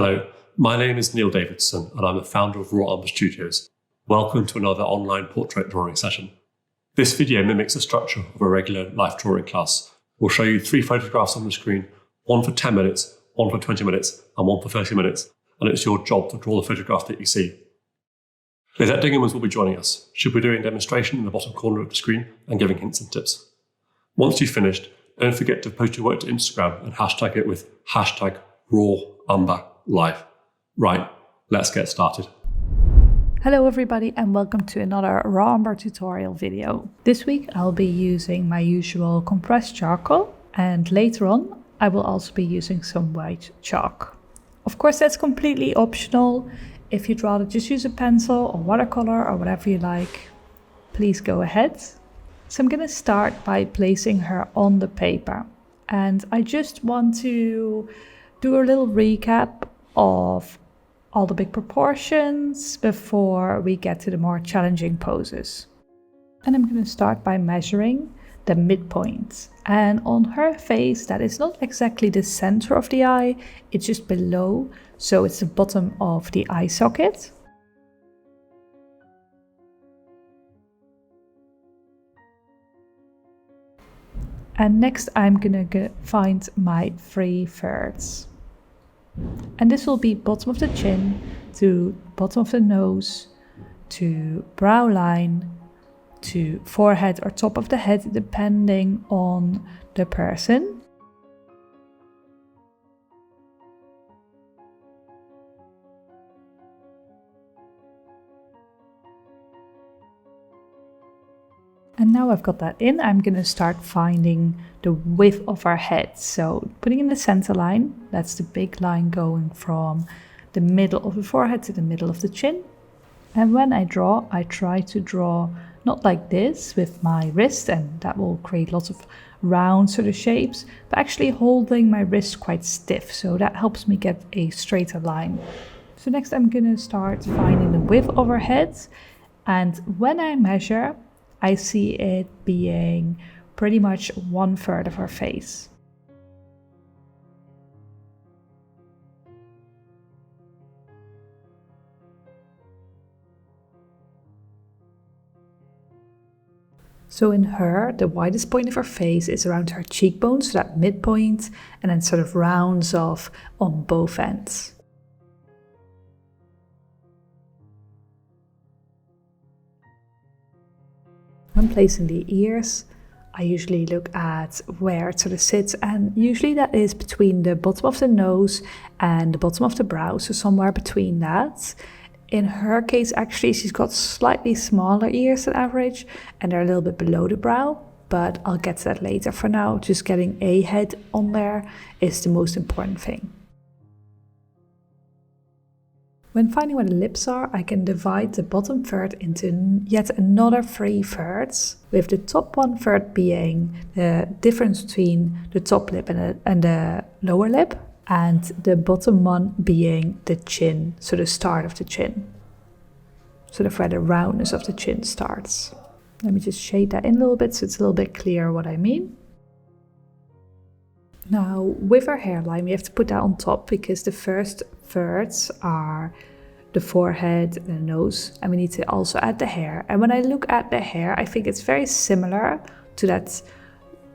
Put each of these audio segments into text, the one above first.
Hello, my name is Neil Davidson and I'm the founder of Raw Umber Studios. Welcome to another online portrait drawing session. This video mimics the structure of a regular life drawing class. We'll show you 3 photographs on the screen, one for 10 minutes, one for 20 minutes, and one for 30 minutes, and it's your job to draw the photograph that you see. Lizet will be joining us. She'll be doing a demonstration in the bottom corner of the screen and giving hints and tips. Once you've finished, don't forget to post your work to Instagram and hashtag it with #RawUmberLive. Right, let's get started. Hello everybody and welcome to another Raw Umber tutorial video. This week I'll be using my usual compressed charcoal, and later on I will also be using some white chalk. Of course that's completely optional. If you'd rather just use a pencil or watercolor or whatever you like, please go ahead. So I'm going to start by placing her on the paper, and I just want to do a little recap of all the big proportions before we get to the more challenging poses. And I'm going to start by measuring the midpoint. And on her face, that is not exactly the center of the eye, it's just below, so it's the bottom of the eye socket. And next I'm gonna find my 3 thirds. And this will be bottom of the chin to bottom of the nose to brow line to forehead or top of the head, depending on the person. And now I've got that in, I'm going to start finding the width of our head. So putting in the center line, that's the big line going from the middle of the forehead to the middle of the chin. And when I draw, I try to draw not like this with my wrist, and that will create lots of round sort of shapes, but actually holding my wrist quite stiff. So that helps me get a straighter line. So next I'm going to start finding the width of our head. And when I measure, I see it being pretty much 1/3 of her face. So in her, the widest point of her face is around her cheekbones, so that midpoint, and then sort of rounds off on both ends. When placing the ears, I usually look at where it sort of sits, and usually that is between the bottom of the nose and the bottom of the brow, so somewhere between that. In her case, actually, she's got slightly smaller ears than average, and they're a little bit below the brow, but I'll get to that later. For now, just getting a head on there is the most important thing. When finding where the lips are, I can divide the bottom third into yet another 3 thirds, with the top 1/3 being the difference between the top lip and the lower lip, and the bottom one being the chin, so the start of the chin, sort of where the roundness of the chin starts. Let me just shade that in a little bit so it's a little bit clearer what I mean. Now, with our hairline, we have to put that on top because the first thirds are the forehead and the nose, and we need to also add the hair. And when I look at the hair, I think it's very similar to that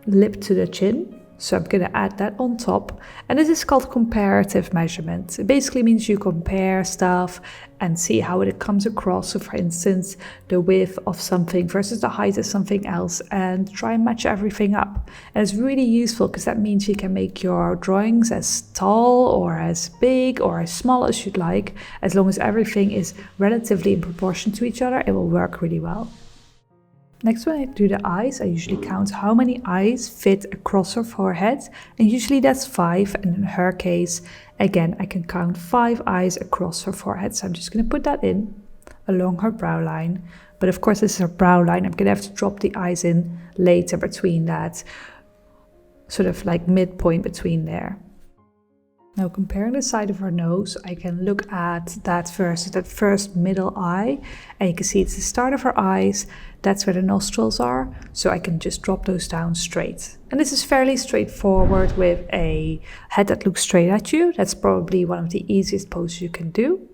lip to the chin. So I'm going to add that on top. And this is called comparative measurement. It basically means you compare stuff and see how it comes across. So for instance, the width of something versus the height of something else, and try and match everything up. And it's really useful because that means you can make your drawings as tall or as big or as small as you'd like. As long as everything is relatively in proportion to each other, it will work really well. Next, when I do the eyes, I usually count how many eyes fit across her forehead, and usually that's 5, and in her case, again, I can count 5 eyes across her forehead. So I'm just going to put that in along her brow line, but of course this is her brow line. I'm going to have to drop the eyes in later between that, sort of like midpoint between there. Now comparing the side of her nose, I can look at that first middle eye, and you can see it's the start of her eyes, that's where the nostrils are, so I can just drop those down straight. And this is fairly straightforward with a head that looks straight at you. That's probably one of the easiest poses you can do.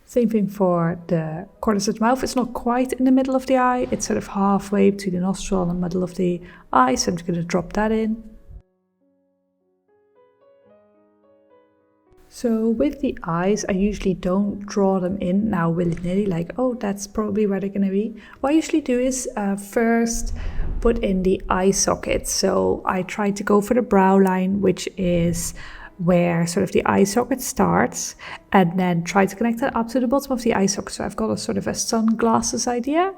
Same thing for the corners of the mouth. It's not quite in the middle of the eye, it's sort of halfway between the nostril and the middle of the eye, so I'm just going to drop that in. So with the eyes, I usually don't draw them in now willy-nilly, like, oh, that's probably where they're going to be. What I usually do is first put in the eye socket. So I try to go for the brow line, which is where sort of the eye socket starts, and then try to connect it up to the bottom of the eye socket. So I've got a sort of a sunglasses idea.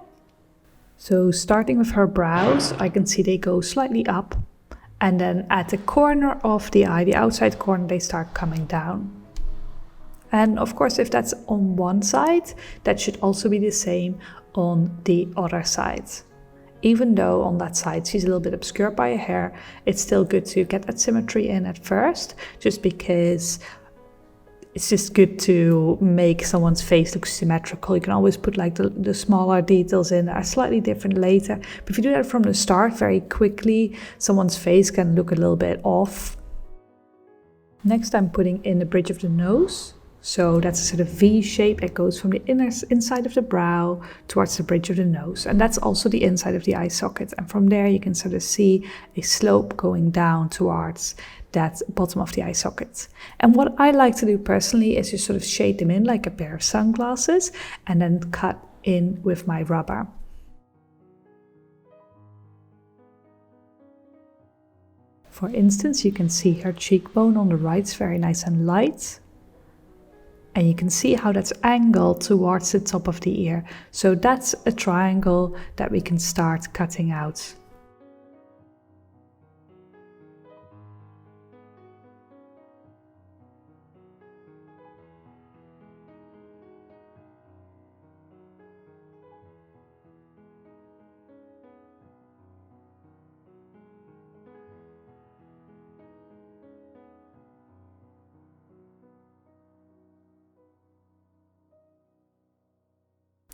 So starting with her brows, I can see they go slightly up. And then at the corner of the eye, the outside corner, they start coming down. And of course, if that's on one side, that should also be the same on the other side. Even though on that side she's a little bit obscured by her hair, it's still good to get that symmetry in at first, just because it's just good to make someone's face look symmetrical. You can always put like the smaller details in that are slightly different later. But if you do that from the start very quickly, someone's face can look a little bit off. Next, I'm putting in the bridge of the nose. So that's a sort of V shape that goes from the inside of the brow towards the bridge of the nose. And that's also the inside of the eye socket. And from there you can sort of see a slope going down towards that bottom of the eye socket. And what I like to do personally is just sort of shade them in like a pair of sunglasses and then cut in with my rubber. For instance, you can see her cheekbone on the right is very nice and light. And you can see how that's angled towards the top of the ear. So that's a triangle that we can start cutting out.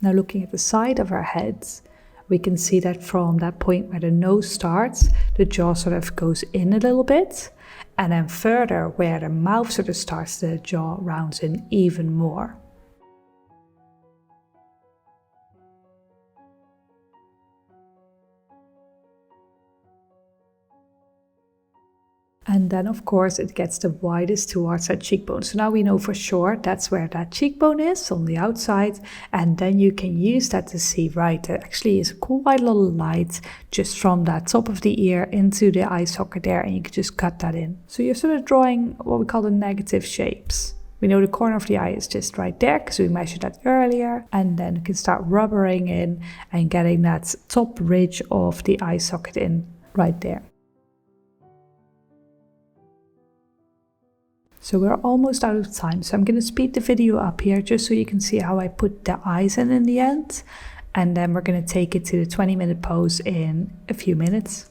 Now looking at the side of her head, we can see that from that point where the nose starts, the jaw sort of goes in a little bit, and then further where the mouth sort of starts, the jaw rounds in even more. And then of course it gets the widest towards that cheekbone. So now we know for sure that's where that cheekbone is on the outside. And then you can use that to see, right, there actually is quite a lot of light just from that top of the ear into the eye socket there, and you can just cut that in. So you're sort of drawing what we call the negative shapes. We know the corner of the eye is just right there because we measured that earlier. And then you can start rubbering in and getting that top ridge of the eye socket in right there. So we're almost out of time, so I'm going to speed the video up here just so you can see how I put the eyes in the end. And then we're going to take it to the 20-minute pose in a few minutes.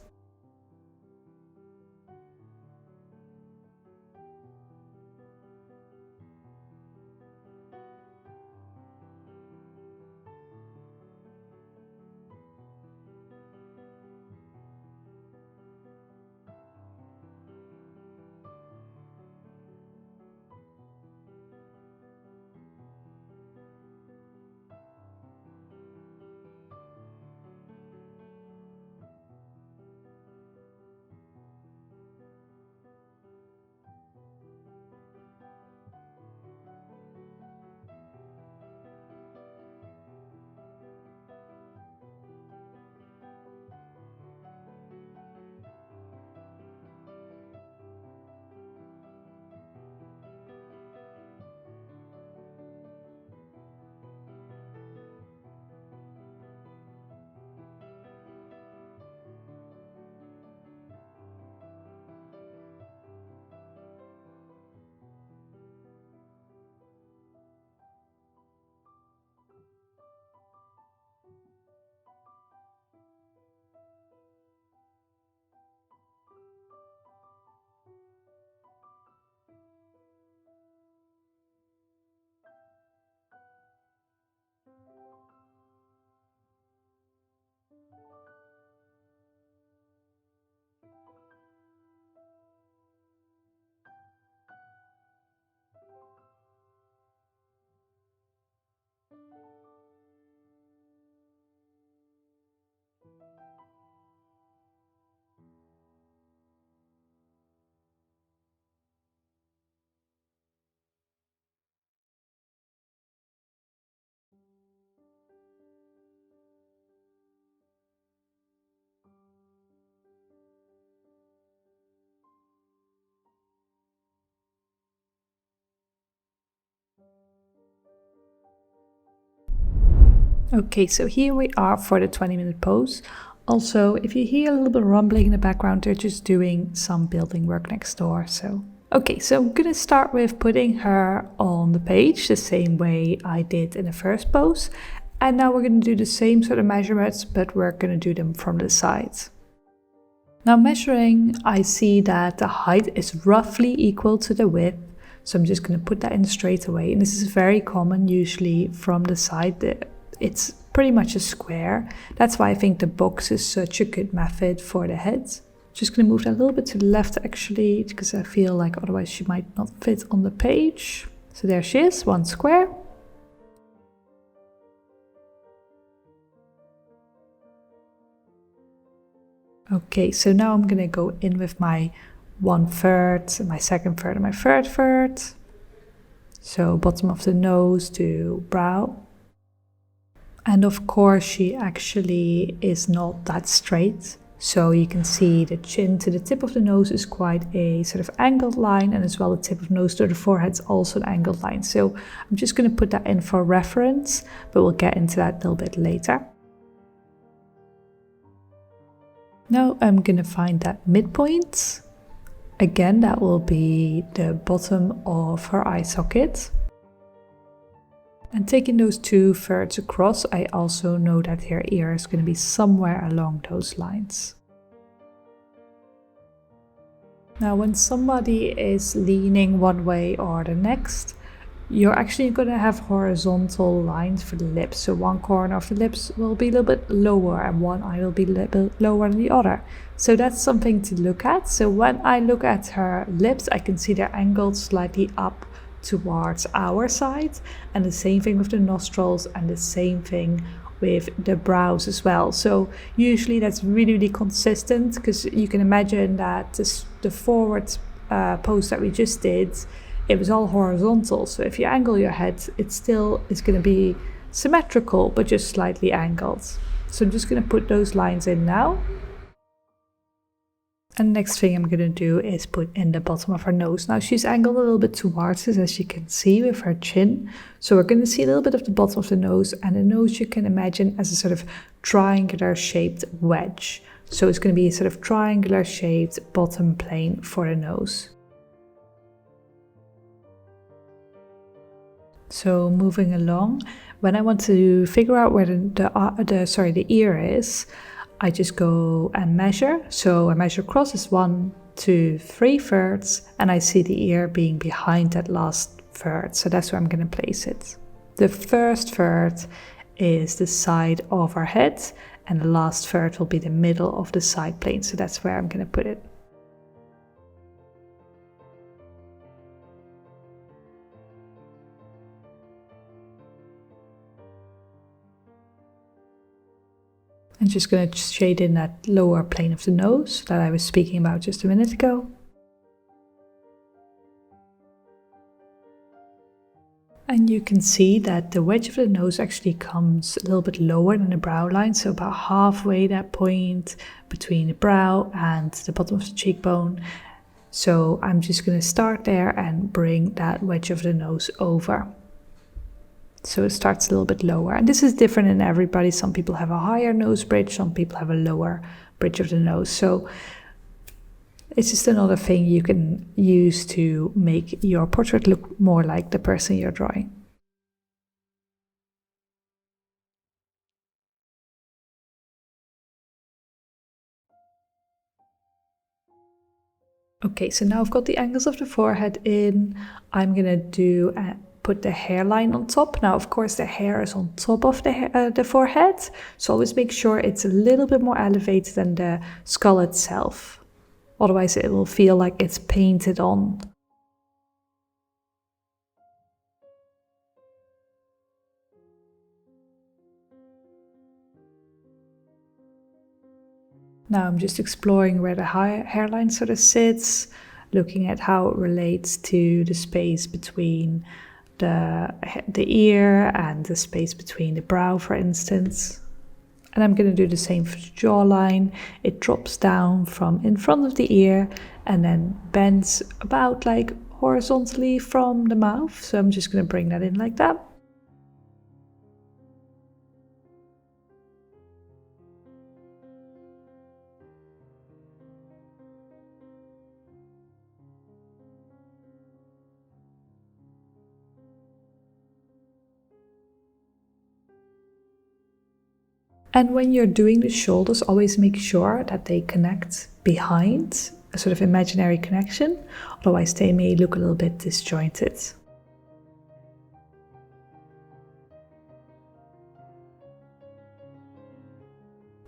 Okay, so here we are for the 20-minute pose. Also, if you hear a little bit of rumbling in the background, they're just doing some building work next door, so. Okay, so I'm gonna start with putting her on the page the same way I did in the first pose. And now we're gonna do the same sort of measurements, but we're gonna do them from the sides. Now measuring, I see that the height is roughly equal to the width. So I'm just gonna put that in straight away. And this is very common, usually from the side. It's pretty much a square. That's why I think the box is such a good method for the heads. Just gonna move that a little bit to the left actually, because I feel like otherwise she might not fit on the page. So there she is, one square. Okay, so now I'm gonna go in with my 1/3, my 2/3, and my 3/3. So bottom of the nose to brow. And of course, she actually is not that straight. So you can see the chin to the tip of the nose is quite a sort of angled line, and as well the tip of nose to the forehead is also an angled line. So I'm just going to put that in for reference, but we'll get into that a little bit later. Now I'm going to find that midpoint. Again, that will be the bottom of her eye socket. And taking those 2/3 across, I also know that her ear is going to be somewhere along those lines. Now, when somebody is leaning one way or the next, you're actually going to have horizontal lines for the lips. So one corner of the lips will be a little bit lower and one eye will be a little bit lower than the other. So that's something to look at. So when I look at her lips, I can see they're angled slightly up towards our side, and the same thing with the nostrils, and the same thing with the brows as well. So usually that's really consistent, because you can imagine that the forward pose that we just did, it was all horizontal. So if you angle your head, it still is going to be symmetrical, but just slightly angled. So I'm just going to put those lines in now. And the next thing I'm going to do is put in the bottom of her nose. Now she's angled a little bit towards us, as you can see, with her chin. So we're going to see a little bit of the bottom of the nose, and the nose you can imagine as a sort of triangular shaped wedge. So it's going to be a sort of triangular shaped bottom plane for the nose. So moving along, when I want to figure out where the ear is, I just go and measure. So I measure across as 1, 2, 3/3, and I see the ear being behind that last third. So that's where I'm going to place it. The first third is the side of our head, and the last third will be the middle of the side plane. So that's where I'm going to put it. I'm just going to shade in that lower plane of the nose that I was speaking about just a minute ago. And you can see that the wedge of the nose actually comes a little bit lower than the brow line, so about halfway that point between the brow and the bottom of the cheekbone. So I'm just going to start there and bring that wedge of the nose over. So it starts a little bit lower, and this is different in everybody. Some people have a higher nose bridge, some people have a lower bridge of the nose. So it's just another thing you can use to make your portrait look more like the person you're drawing. Okay, so now I've got the angles of the forehead in. I'm gonna put the hairline on top. Now, of course, the hair is on top of the forehead, so always make sure it's a little bit more elevated than the skull itself. Otherwise, it will feel like it's painted on. Now I'm just exploring where the hairline sort of sits, looking at how it relates to the space between the ear and the space between the brow, for instance. And I'm going to do the same for the jawline. It drops down from in front of the ear and then bends about like horizontally from the mouth. So I'm just going to bring that in like that. And when you're doing the shoulders, always make sure that they connect behind, a sort of imaginary connection, otherwise they may look a little bit disjointed.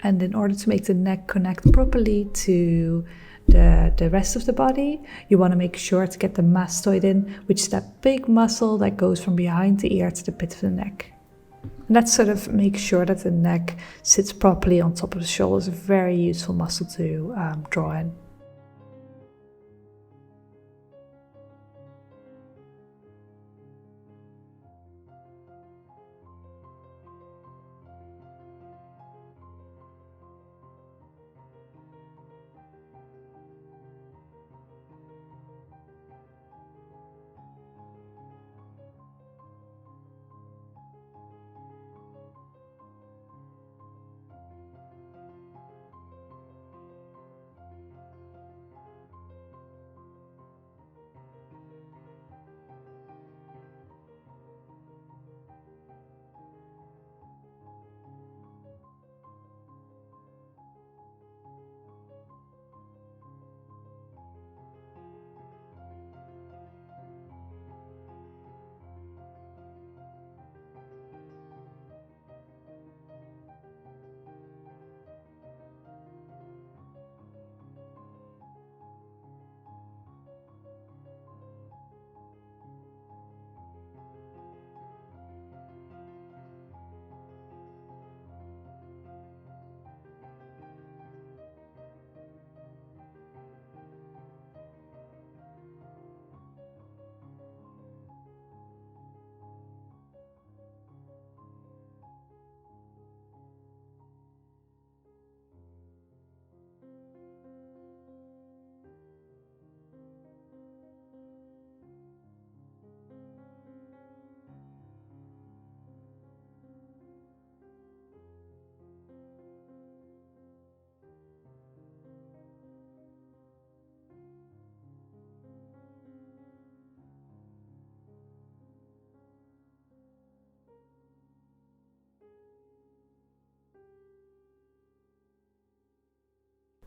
And in order to make the neck connect properly to the rest of the body, you want to make sure to get the mastoid in, which is that big muscle that goes from behind the ear to the pit of the neck. And that sort of makes sure that the neck sits properly on top of the shoulders. A very useful muscle to draw in.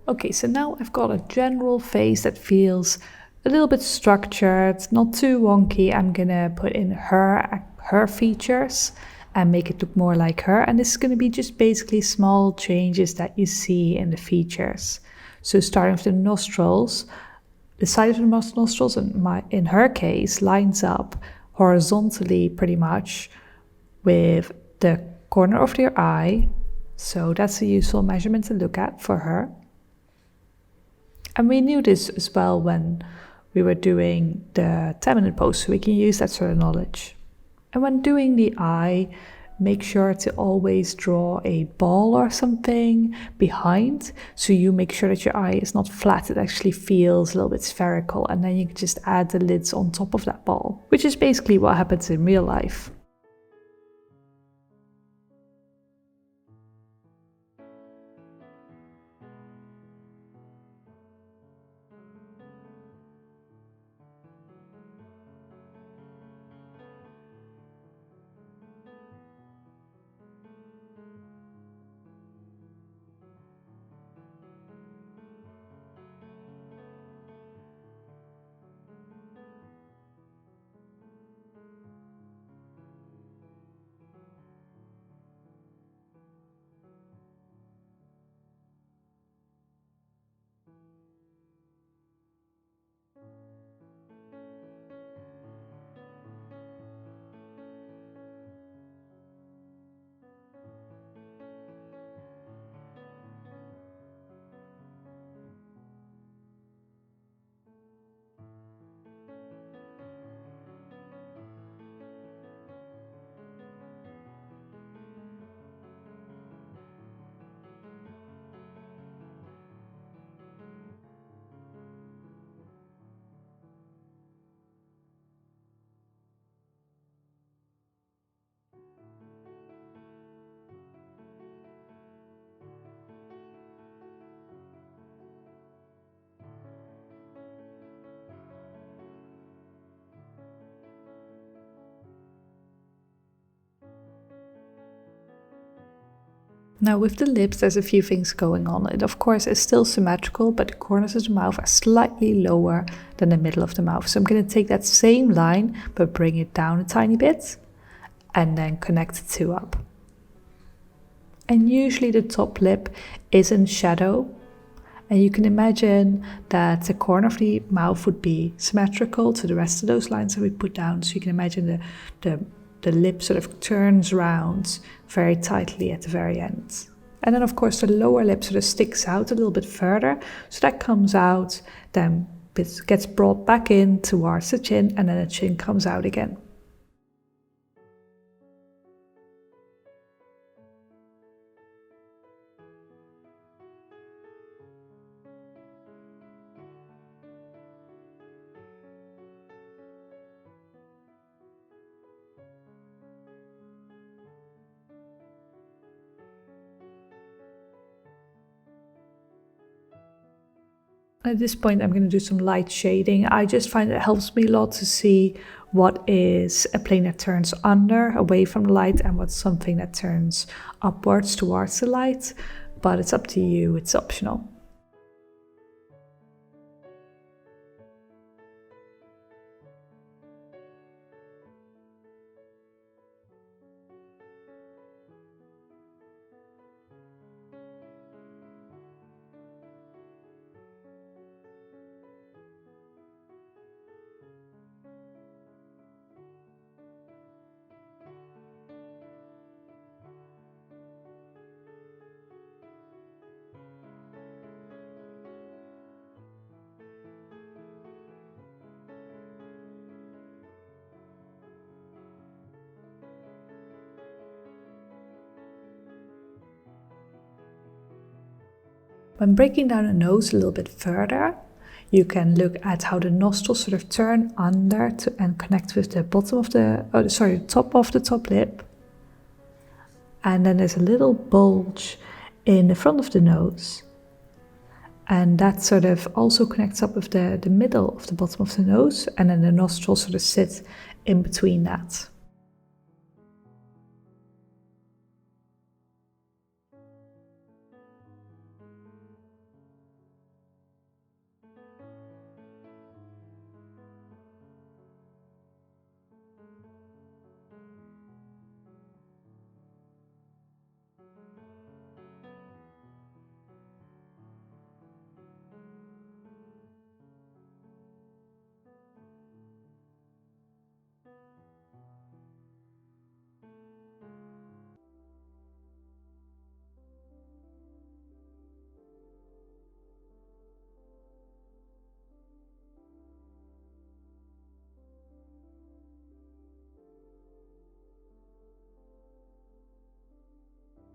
Okay, so now I've got a general face that feels a little bit structured, not too wonky. I'm gonna put in her features and make it look more like her. And this is gonna be just basically small changes that you see in the features. So starting with the nostrils, the side of the nostrils in her case lines up horizontally pretty much with the corner of your eye. So that's a useful measurement to look at for her. And we knew this as well when we were doing the 10-minute pose, so we can use that sort of knowledge. And when doing the eye, make sure to always draw a ball or something behind, so you make sure that your eye is not flat, it actually feels a little bit spherical, and then you can just add the lids on top of that ball, which is basically what happens in real life. Now with the lips, there's a few things going on. It of course is still symmetrical, but the corners of the mouth are slightly lower than the middle of the mouth. So I'm going to take that same line, but bring it down a tiny bit, and then connect the two up. And usually the top lip is in shadow. And you can imagine that the corner of the mouth would be symmetrical to the rest of those lines that we put down. So you can imagine the lip sort of turns round very tightly at the very end. And then of course the lower lip sort of sticks out a little bit further. So that comes out, then it gets brought back in towards the chin, and then the chin comes out again. At this point, I'm going to do some light shading. I just find it helps me a lot to see what is a plane that turns under, away from the light, and what's something that turns upwards towards the light. But it's up to you, it's optional. When breaking down a nose a little bit further, you can look at how the nostrils sort of turn under and connect with the bottom of top of the top lip. And then there's a little bulge in the front of the nose. And that sort of also connects up with the middle of the bottom of the nose, and then the nostrils sort of sit in between that.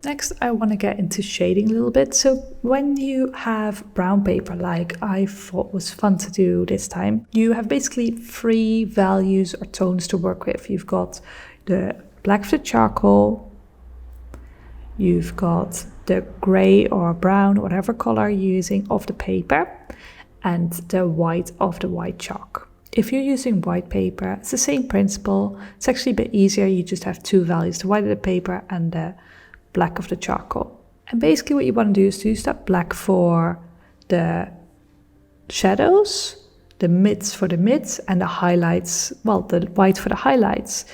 Next, I want to get into shading a little bit. So when you have brown paper, like I thought was fun to do this time, you have basically 3 values or tones to work with. You've got the black of the charcoal, you've got the gray or brown, whatever color you're using of the paper, and the white of the white chalk. If you're using white paper, it's the same principle. It's actually a bit easier. You just have 2 values, the white of the paper and the black of the charcoal. And basically what you want to do is to use that black for the shadows, the mids for the mids, and the highlights, well, the white for the highlights.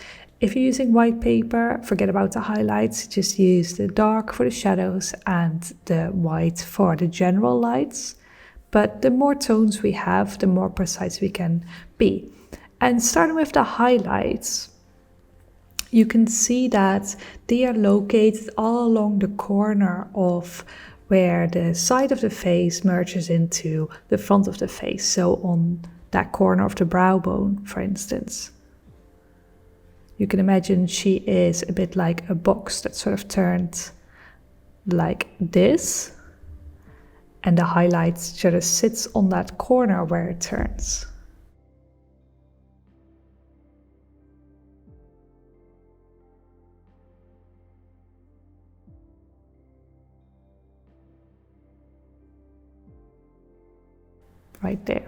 If you're using white paper, forget about the highlights, just use the dark for the shadows and the white for the general lights. But the more tones we have, the more precise we can be. And starting with the highlights, you can see that they are located all along the corner of where the side of the face merges into the front of the face. So on that corner of the brow bone, for instance. You can imagine she is a bit like a box that sort of turned like this. And the highlight sort of sits on that corner where it turns. Right there.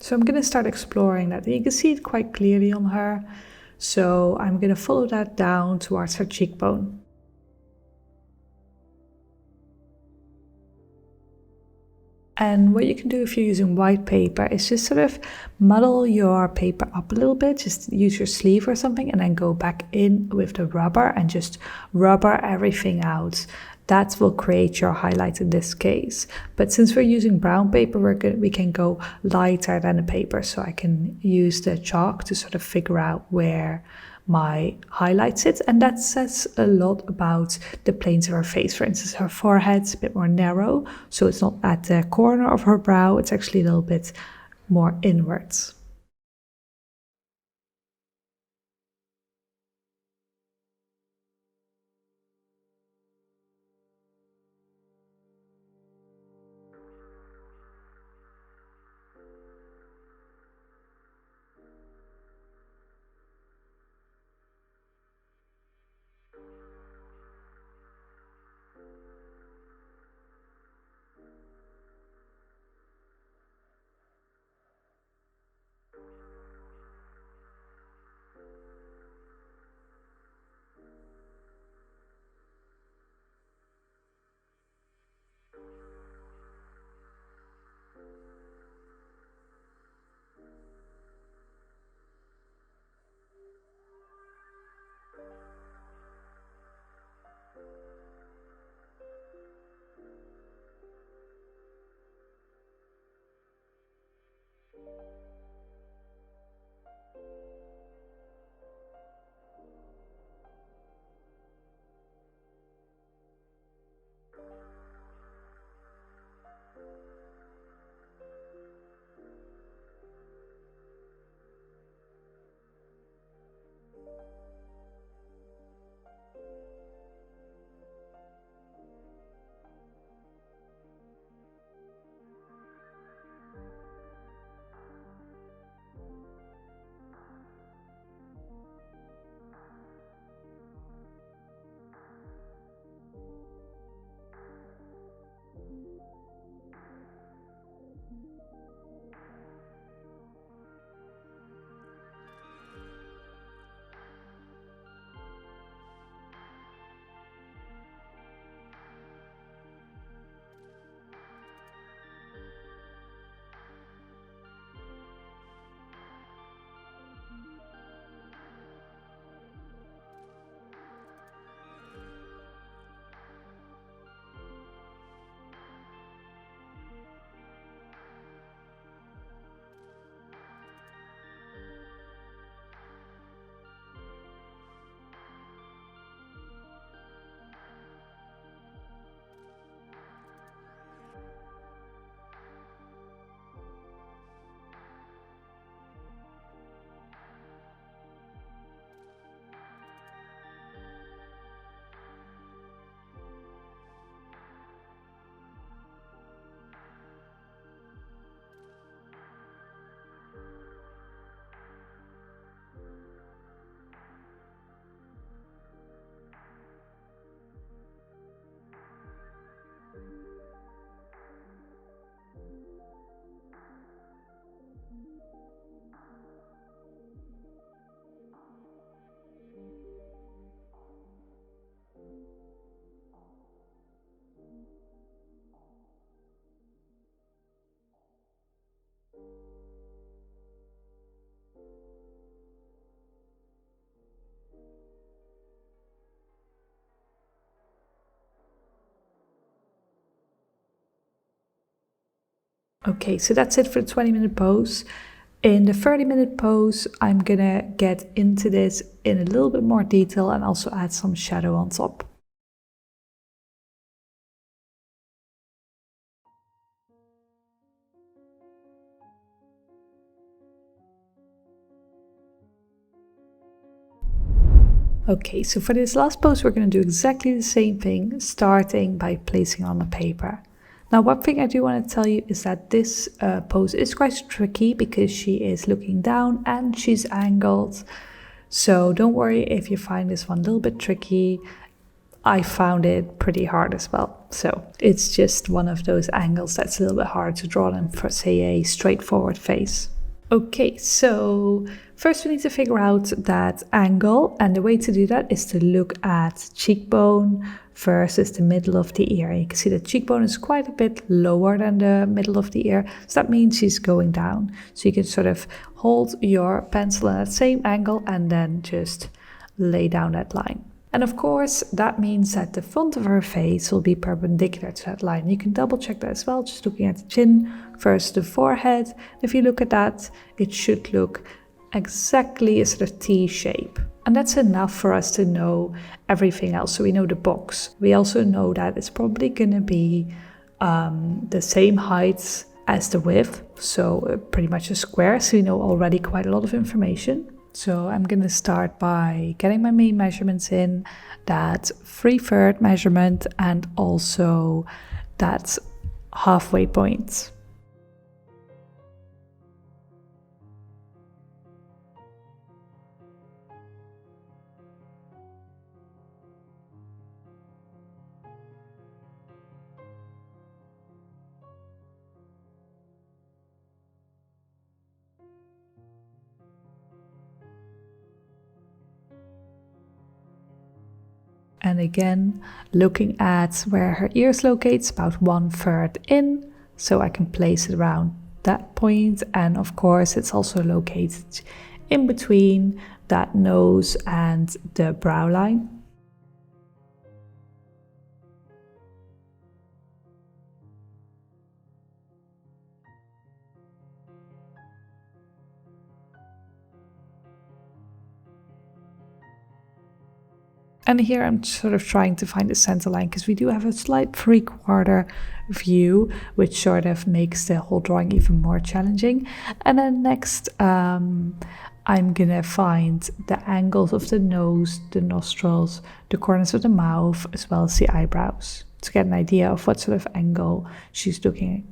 So I'm going to start exploring that. And you can see it quite clearly on her. So I'm going to follow that down towards her cheekbone. And what you can do if you're using white paper is just sort of muddle your paper up a little bit, just use your sleeve or something, and then go back in with the rubber and just rubber everything out. That will create your highlight in this case. But since we're using brown paper, we can go lighter than the paper. So I can use the chalk to sort of figure out where my highlight sits, and that says a lot about the planes of her face. For instance, her forehead's a bit more narrow, so it's not at the corner of her brow, it's actually a little bit more inwards. Okay, so that's it for the 20-minute pose. In the 30-minute pose, I'm gonna get into this in a little bit more detail and also add some shadow on top. Okay, so for this last pose, we're going to do exactly the same thing, starting by placing on the paper. Now, one thing I do want to tell you is that this pose is quite tricky because she is looking down and she's angled. So don't worry if you find this one a little bit tricky. I found it pretty hard as well. So it's just one of those angles that's a little bit hard to draw than for, say, a straightforward face. Okay, so first we need to figure out that angle, and the way to do that is to look at cheekbone versus the middle of the ear. You can see the cheekbone is quite a bit lower than the middle of the ear, so that means she's going down. So you can sort of hold your pencil at that same angle and then just lay down that line. And of course, that means that the front of her face will be perpendicular to that line. You can double check that as well, just looking at the chin versus the forehead. If you look at that, it should look exactly a sort of T shape. And that's enough for us to know everything else. So we know the box. We also know that it's probably going to be the same height as the width, so pretty much a square. So we know already quite a lot of information. So I'm going to start by getting my main measurements in, that 3/3 measurement and also that halfway point. And again, looking at where her ears locate, about 1/3 in, so I can place it around that point. And of course, it's also located in between that nose and the brow line. And here I'm sort of trying to find the center line because we do have a slight 3/4 view, which sort of makes the whole drawing even more challenging. And then next, I'm gonna find the angles of the nose, the nostrils, the corners of the mouth, as well as the eyebrows to get an idea of what sort of angle she's looking at.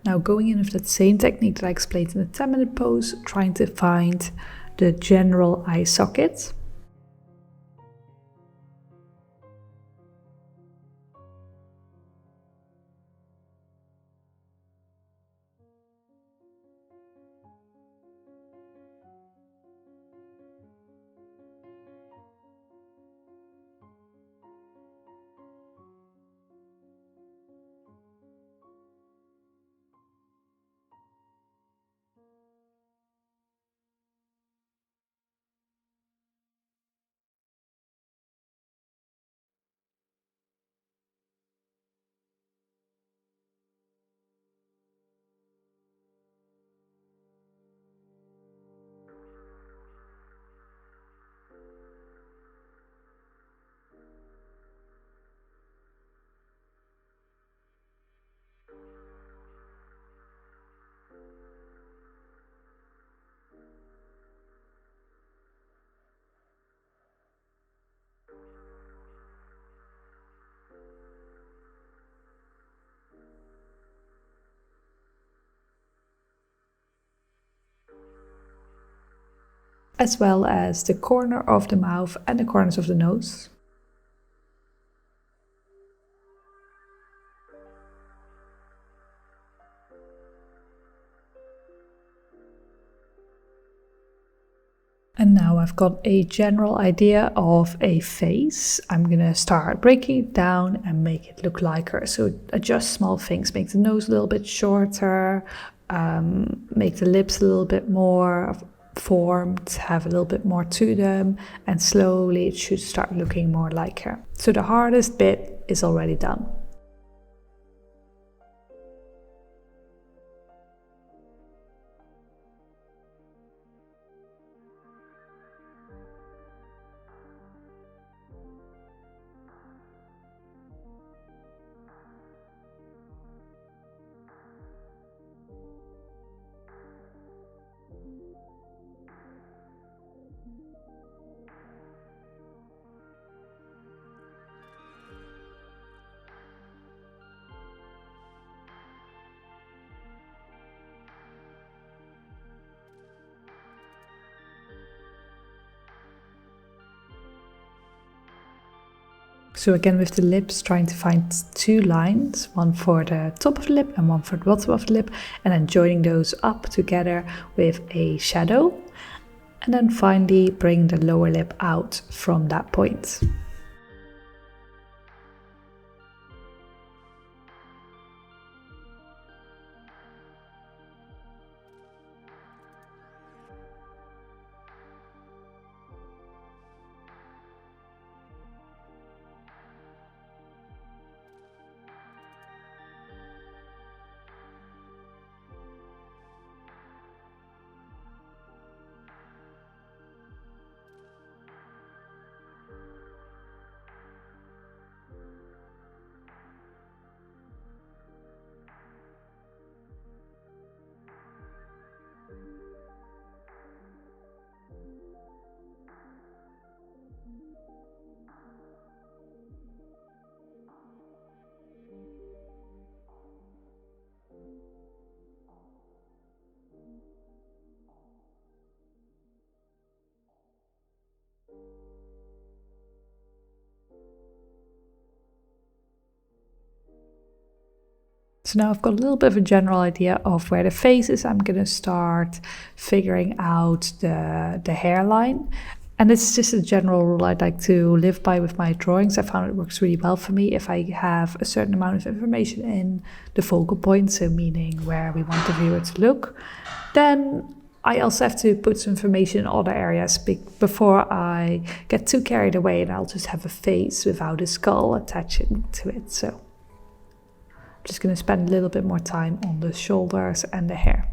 Now going in with that same technique that I explained in the 10-minute pose, trying to find the general eye socket. As well as the corner of the mouth and the corners of the nose. And now I've got a general idea of a face. I'm gonna start breaking it down and make it look like her. So adjust small things, make the nose a little bit shorter, make the lips a little bit more formed, have a little bit more to them, and slowly it should start looking more like her. So the hardest bit is already done. So again with the lips, trying to find two lines, one for the top of the lip and one for the bottom of the lip, and then joining those up together with a shadow. And then finally bring the lower lip out from that point. So now I've got a little bit of a general idea of where the face is. I'm going to start figuring out the hairline. And it's just a general rule I'd like to live by with my drawings. I found it works really well for me if I have a certain amount of information in the focal point, so meaning where we want the viewer to look. Then I also have to put some information in other areas before I get too carried away and I'll just have a face without a skull attaching to it. So I'm just going to spend a little bit more time on the shoulders and the hair.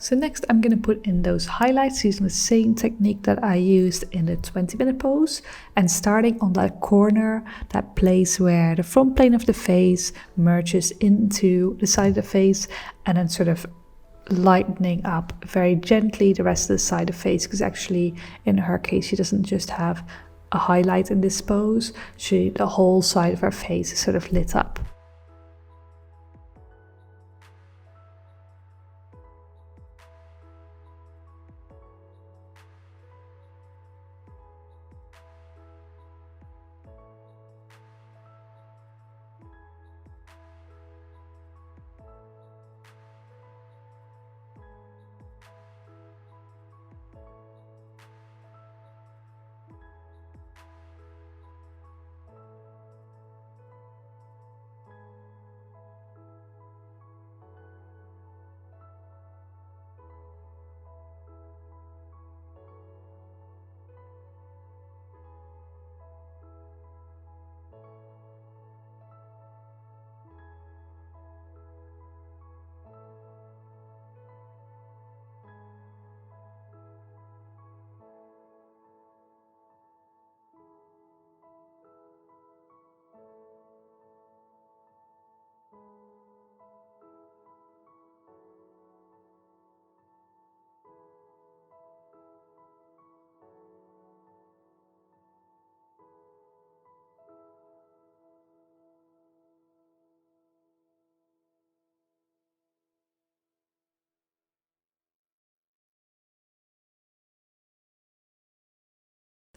So next I'm going to put in those highlights using the same technique that I used in the 20-minute pose, and starting on that corner, that place where the front plane of the face merges into the side of the face, and then sort of lightening up very gently the rest of the side of the face, because actually in her case she doesn't just have a highlight in this pose, the whole side of her face is sort of lit up.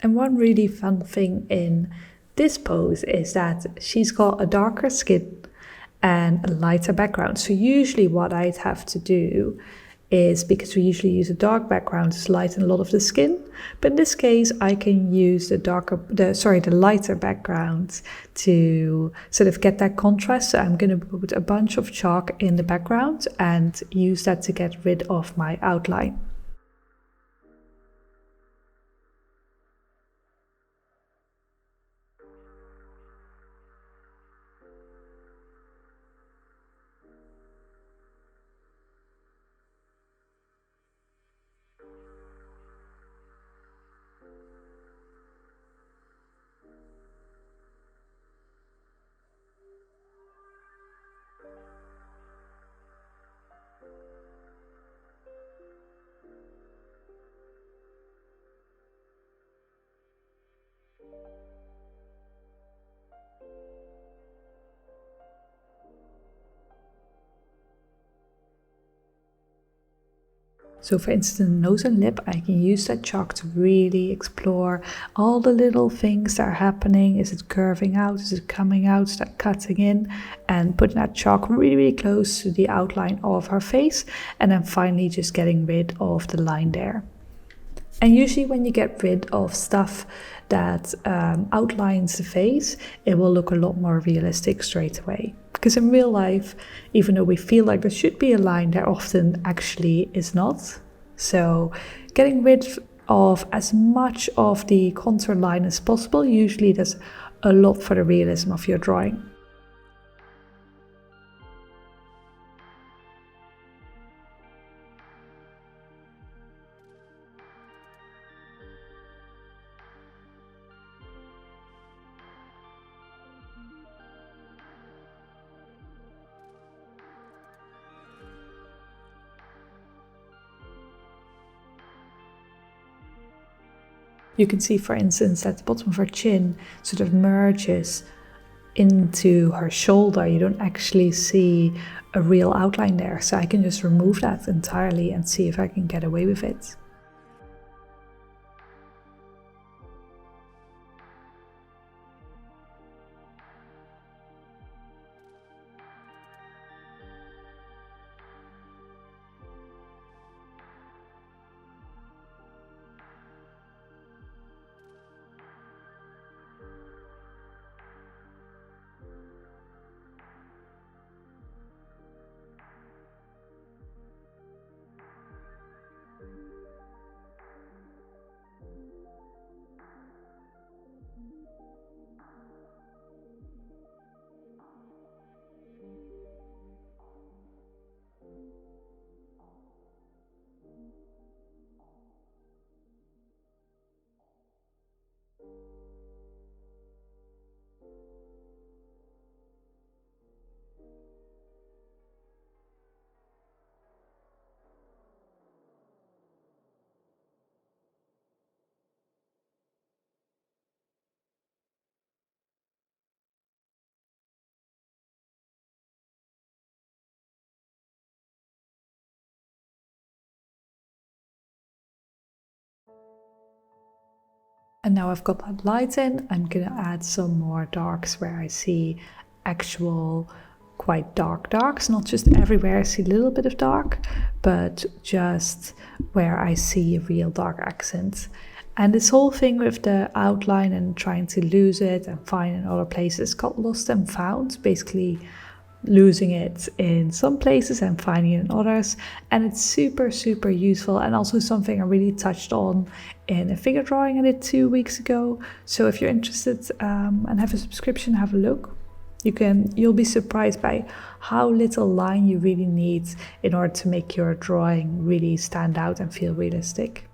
And one really fun thing in this pose is that she's got a darker skin and a lighter background. So usually what I'd have to do is, because we usually use a dark background to lighten a lot of the skin, but in this case I can use the lighter background to sort of get that contrast. So I'm going to put a bunch of chalk in the background and use that to get rid of my outline. So for instance, nose and lip, I can use that chalk to really explore all the little things that are happening. Is it curving out? Is it coming out? Is that cutting in? And putting that chalk really, really close to the outline of her face. And then finally just getting rid of the line there. And usually when you get rid of stuff that outlines the face, it will look a lot more realistic straight away. Because in real life, even though we feel like there should be a line, there often actually is not. So getting rid of as much of the contour line as possible usually does a lot for the realism of your drawing. You can see, for instance, that the bottom of her chin sort of merges into her shoulder. You don't actually see a real outline there. So I can just remove that entirely and see if I can get away with it. And now I've got that light in, I'm gonna add some more darks where I see actual quite dark darks, not just everywhere I see a little bit of dark, but just where I see a real dark accent. And this whole thing with the outline and trying to lose it and find in other places got lost and found, basically losing it in some places and finding it in others. And it's super, super useful, and also something I really touched on in a figure drawing I did 2 weeks ago. So if you're interested and have a subscription, have a look. You'll be surprised by how little line you really need in order to make your drawing really stand out and feel realistic.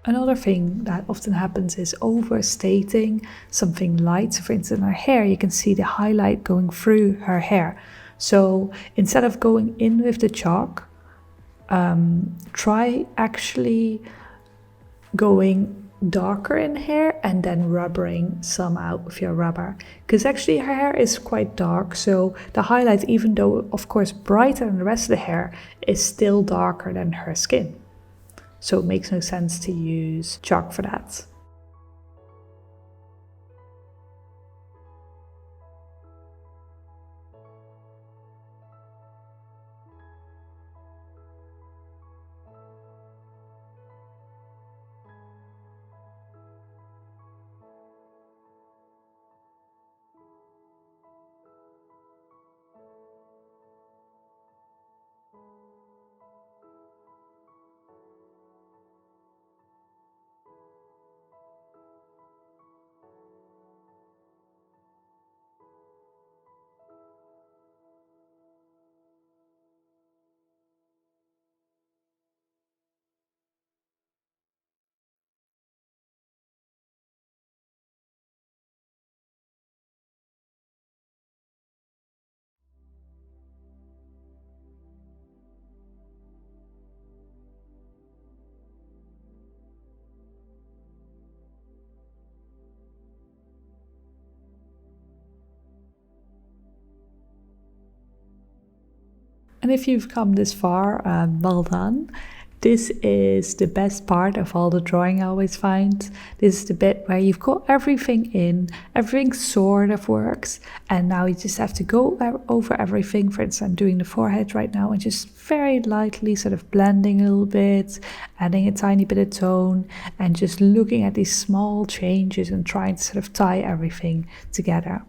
Another thing that often happens is overstating something light. So for instance, in her hair, you can see the highlight going through her hair. So instead of going in with the chalk, try actually going darker in hair and then rubbering some out with your rubber, because actually her hair is quite dark, so the highlight, even though of course brighter than the rest of the hair, is still darker than her skin. So it makes no sense to use chalk for that. And if you've come this far, well done. This is the best part of all the drawing, I always find. This is the bit where you've got everything in, everything sort of works, and now you just have to go over everything. For instance, I'm doing the forehead right now and just very lightly sort of blending a little bit, adding a tiny bit of tone, and just looking at these small changes and trying to sort of tie everything together.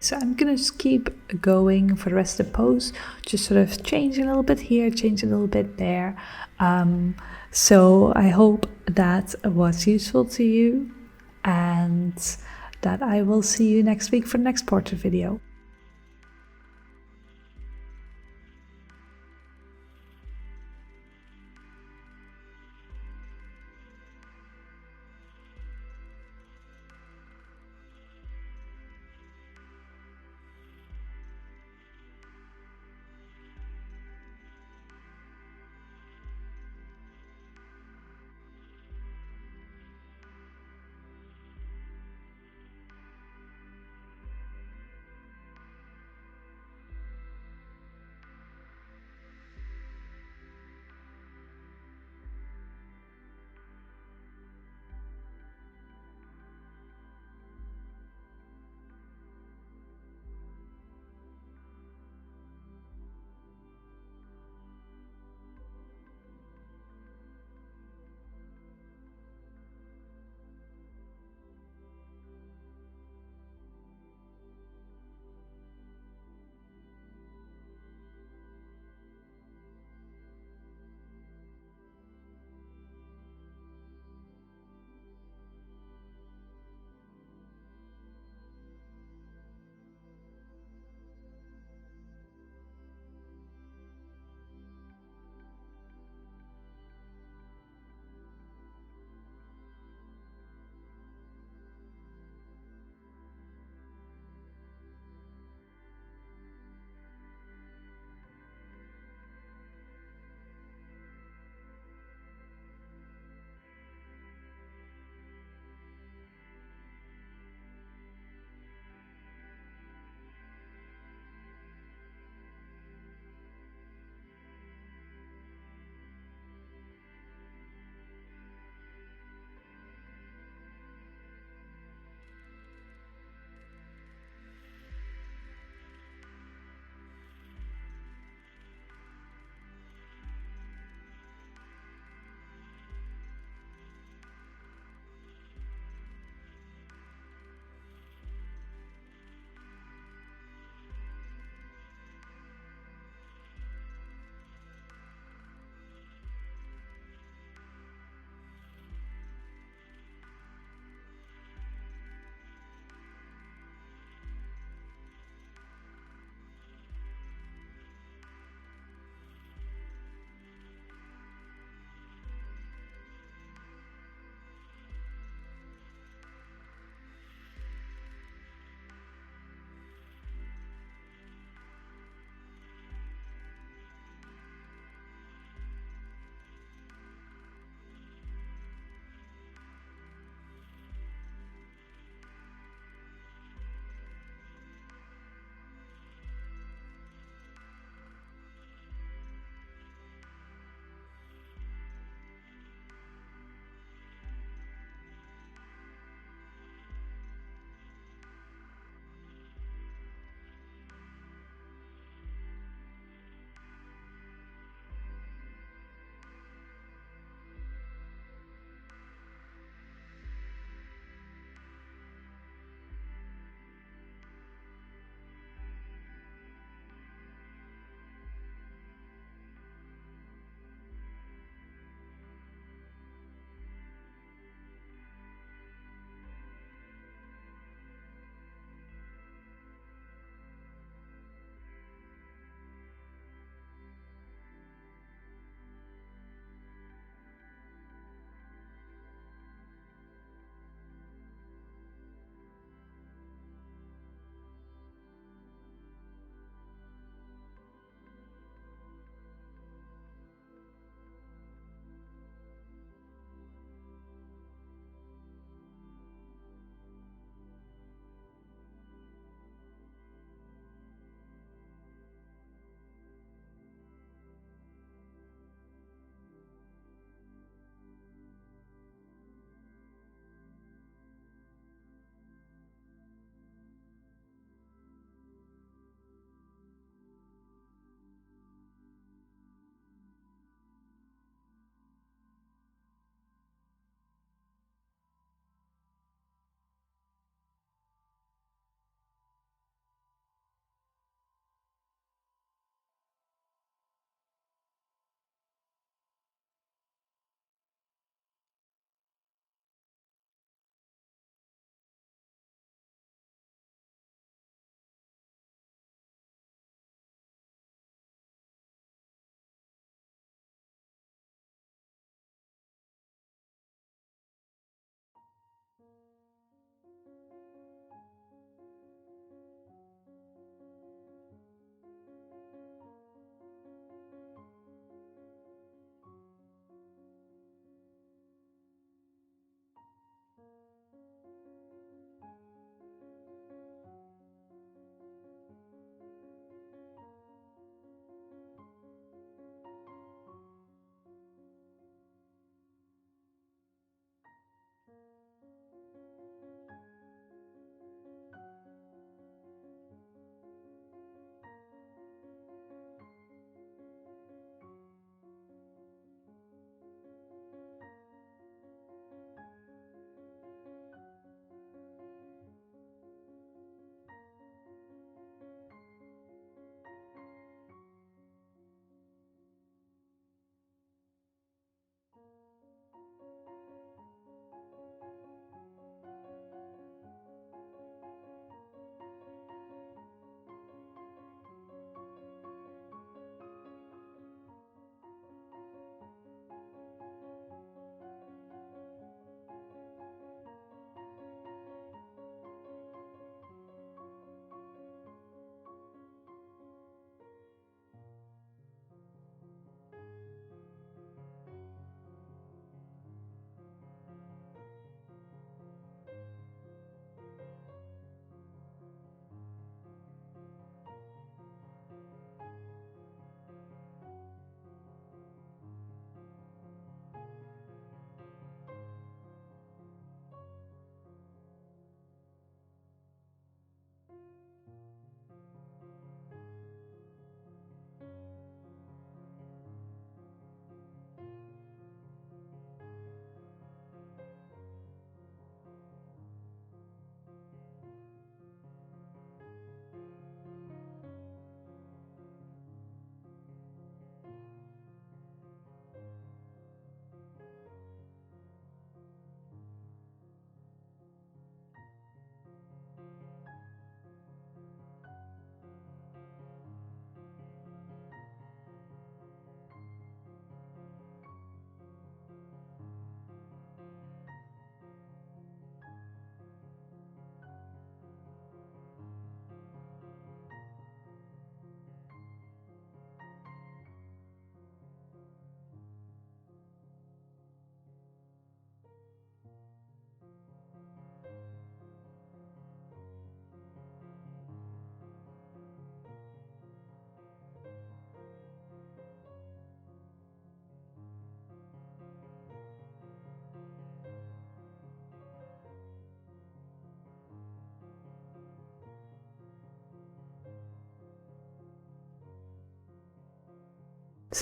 So I'm gonna just keep going for the rest of the pose, just sort of change a little bit here, change a little bit there. So I hope that was useful to you, and that I will see you next week for the next portrait video.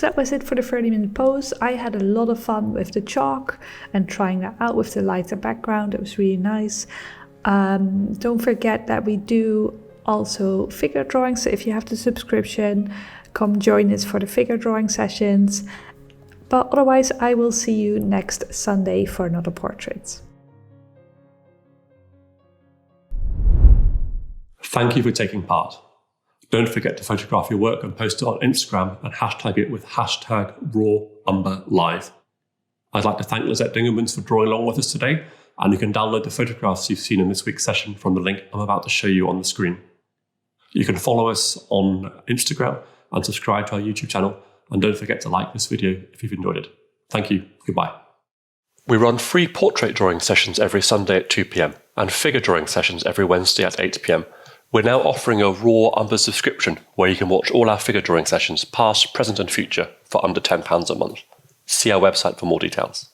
that was it for the 30-minute pose. I had a lot of fun with the chalk and trying that out with the lighter background. It was really nice. Don't forget that we do also figure drawings. So if you have the subscription, come join us for the figure drawing sessions. But otherwise, I will see you next Sunday for another portrait. Thank you for taking part. Don't forget to photograph your work and post it on Instagram and hashtag it with hashtag #RawUmberLive. I'd like to thank Lizet for drawing along with us today, and you can download the photographs you've seen in this week's session from the link I'm about to show you on the screen. You can follow us on Instagram and subscribe to our YouTube channel, and don't forget to like this video if you've enjoyed it. Thank you. Goodbye. We run free portrait drawing sessions every Sunday at 2 p.m. and figure drawing sessions every Wednesday at 8 p.m. We're now offering a Raw Umber subscription where you can watch all our figure drawing sessions, past, present and future, for under £10 a month. See our website for more details.